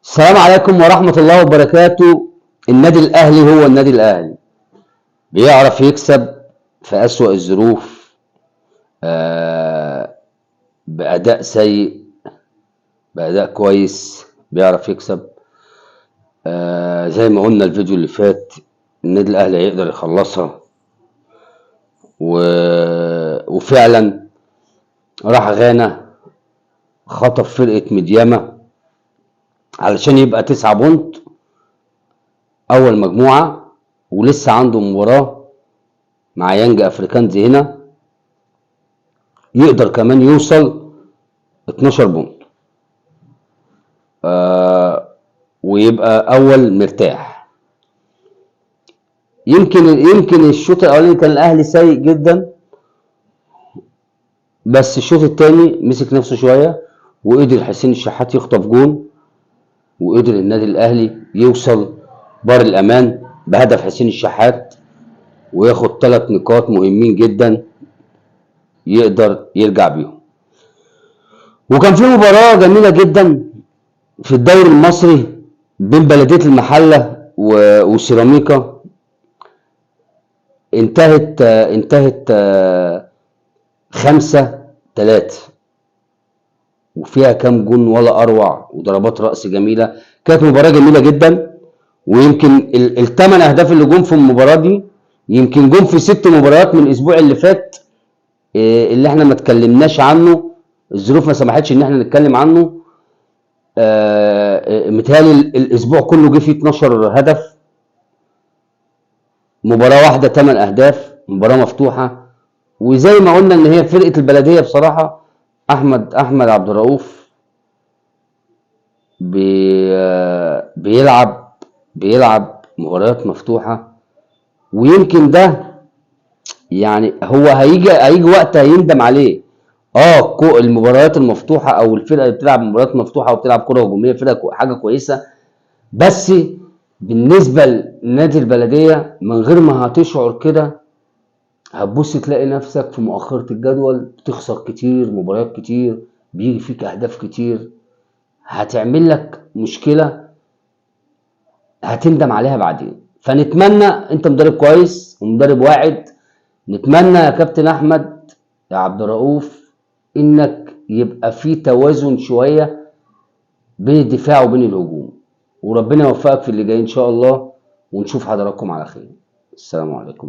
السلام عليكم ورحمة الله وبركاته. النادي الأهلي هو النادي الأهلي، بيعرف يكسب في أسوأ الظروف. آه، بأداء سيء، بأداء كويس، بيعرف يكسب. زي ما قلنا الفيديو اللي فات، النادي الأهلي هيقدر يخلصها و... وفعلا راح غانا، خطف فرقة مديامة علشان يبقى 9 بونت أول مجموعة، ولسه عنده مباراة مع يانج افريكانز هنا، يقدر كمان يوصل 12 بونت ويبقى اول مرتاح. يمكن الشوط الاولاني كان الاهلي سيء جدا، بس الشوط الثاني مسك نفسه شويه وقدر حسين الشحات يخطف جون، وقدر النادي الاهلي يوصل بار الامان بهدف حسين الشحات وياخد 3 نقاط مهمين جدا يقدر يرجع بيهم. وكان في مباراه جميله جدا في الدوري المصري بين بلدية المحلة وسيراميكا، انتهت 5-3، وفيها كام جون ولا اروع وضربات رأس جميلة. كانت مباراة جميلة جدا، ويمكن ال8 اهداف اللي جم في المباراة دي يمكن جم في 6 مباريات من الاسبوع اللي فات، اللي احنا ما اتكلمناش عنه، الظروف ما سمحتش ان احنا نتكلم عنه. متهيألي الاسبوع كله جه فيه 12 هدف، مباراة واحدة 8 اهداف، مباراة مفتوحة. وزي ما قلنا ان هي فرقة البلدية بصراحة، احمد عبد الرؤوف بيلعب مباريات مفتوحة، ويمكن ده يعني هو هيجي وقت هيندم عليه. المباريات المفتوحة او الفرقة اللي بتلعب مباريات مفتوحة وبتلعب كرة هجومية فرقة حاجة كويسة، بس بالنسبة لنادي البلدية من غير ما هتشعر كده هتبص تلاقي نفسك في مؤخرة الجدول بتخسر كتير، مباريات كتير، بيجي فيك اهداف كتير، هتعمل لك مشكلة هتندم عليها بعدين. فنتمنى، انت مدرب كويس ومدرب واعد، نتمنى يا كابتن احمد يا عبد الرؤوف انك يبقى في توازن شوية بين الدفاع وبين الهجوم، وربنا يوفقك في اللي جاي ان شاء الله، ونشوف حضراتكم على خير. السلام عليكم.